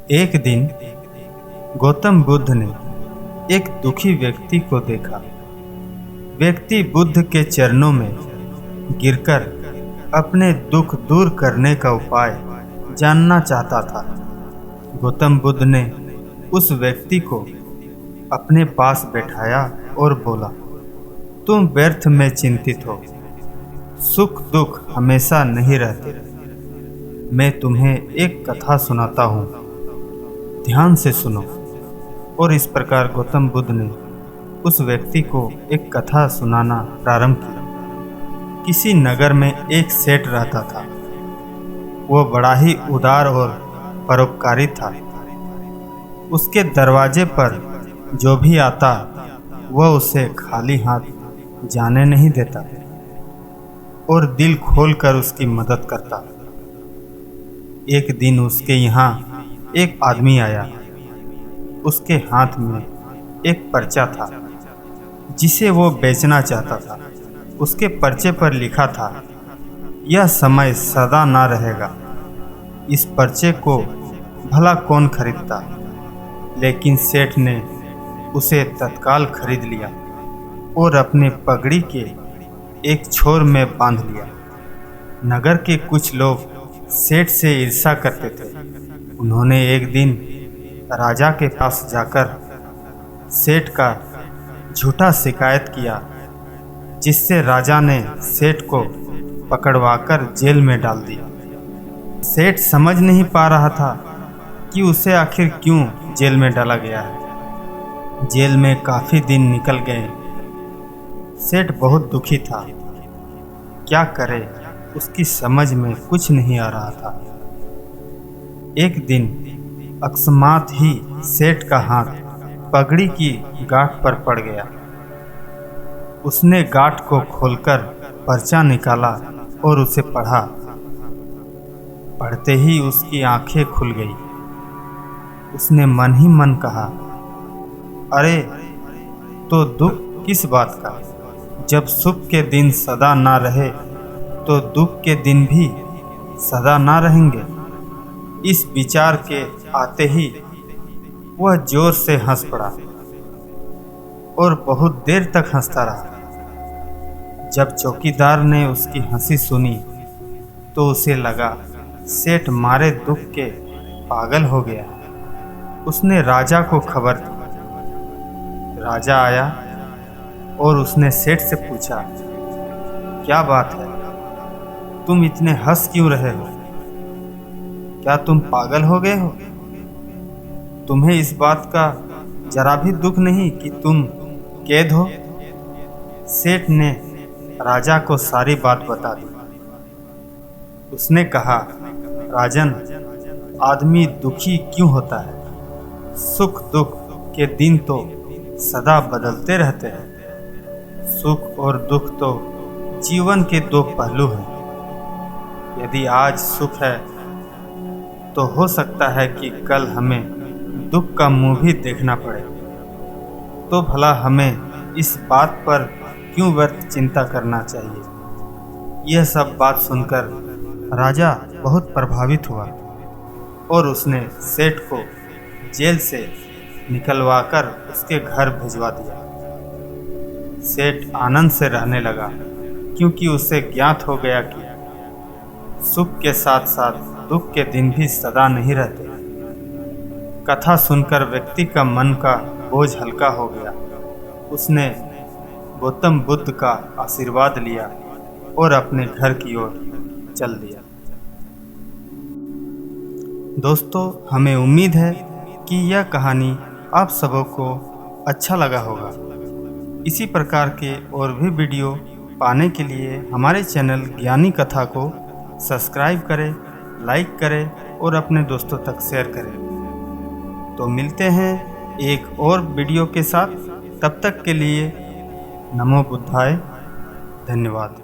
एक दिन गौतम बुद्ध ने एक दुखी व्यक्ति को देखा। व्यक्ति बुद्ध के चरणों में गिरकर अपने दुख दूर करने का उपाय जानना चाहता था। गौतम बुद्ध ने उस व्यक्ति को अपने पास बैठाया और बोला, तुम व्यर्थ में चिंतित हो, सुख दुख हमेशा नहीं रहते। मैं तुम्हें एक कथा सुनाता हूँ, ध्यान से सुनो। और इस प्रकार गौतम बुद्ध ने उस व्यक्ति को एक कथा सुनाना प्रारंभ किया। किसी नगर में एक सेठ रहता था। वह बड़ा ही उदार और परोपकारी था। उसके दरवाजे पर जो भी आता वह उसे खाली हाथ जाने नहीं देता और दिल खोलकर उसकी मदद करता। एक दिन उसके यहाँ एक आदमी आया। उसके हाथ में एक पर्चा था जिसे वो बेचना चाहता था। उसके पर्चे पर लिखा था, यह समय सदा ना रहेगा। इस पर्चे को भला कौन खरीदता। लेकिन सेठ ने उसे तत्काल खरीद लिया और अपने पगड़ी के एक छोर में बांध लिया। नगर के कुछ लोग सेठ से ईर्ष्या करते थे। उन्होंने एक दिन राजा के पास जाकर सेठ का झूठा शिकायत किया, जिससे राजा ने सेठ को पकड़वाकर जेल में डाल दिया। सेठ समझ नहीं पा रहा था कि उसे आखिर क्यों जेल में डाला गया है। जेल में काफ़ी दिन निकल गए। सेठ बहुत दुखी था। क्या करे, उसकी समझ में कुछ नहीं आ रहा था। एक दिन अकस्मात ही सेठ का हाथ पगड़ी की गांठ पर पड़ गया। उसने गांठ को खोलकर पर्चा निकाला और उसे पढ़ा। पढ़ते ही उसकी आंखें खुल गई। उसने मन ही मन कहा, अरे तो दुख किस बात का। जब सुख के दिन सदा ना रहे तो दुख के दिन भी सदा ना रहेंगे। इस विचार के आते ही वह जोर से हंस पड़ा और बहुत देर तक हंसता रहा। जब चौकीदार ने उसकी हंसी सुनी तो उसे लगा सेठ मारे दुख के पागल हो गया। उसने राजा को खबर दी। राजा आया और उसने सेठ से पूछा, क्या बात है, तुम इतने हंस क्यों रहे हो। क्या तुम पागल हो गए हो। तुम्हें इस बात का जरा भी दुख नहीं कि तुम कैद हो। सेठ ने राजा को सारी बात बता दी। उसने कहा, राजन, आदमी दुखी क्यों होता है। सुख दुख के दिन तो सदा बदलते रहते हैं। सुख और दुख तो जीवन के दो पहलू हैं। यदि आज सुख है तो हो सकता है कि कल हमें दुख का मुंह भी देखना पड़े। तो भला हमें इस बात पर क्यों व्यर्थ चिंता करना चाहिए। यह सब बात सुनकर राजा बहुत प्रभावित हुआ और उसने सेठ को जेल से निकलवाकर उसके घर भिजवा दिया। सेठ आनंद से रहने लगा, क्योंकि उसे ज्ञात हो गया कि सुख के साथ साथ दुख के दिन भी सदा नहीं रहते। कथा सुनकर व्यक्ति का मन का बोझ हल्का हो गया। उसने गौतम बुद्ध का आशीर्वाद लिया और अपने घर की ओर चल दिया। दोस्तों, हमें उम्मीद है कि यह कहानी आप सबों को अच्छा लगा होगा। इसी प्रकार के और भी वीडियो पाने के लिए हमारे चैनल ज्ञानी कथा को सब्सक्राइब करें, लाइक करें और अपने दोस्तों तक शेयर करें। तो मिलते हैं एक और वीडियो के साथ। तब तक के लिए नमो बुद्धाय, धन्यवाद।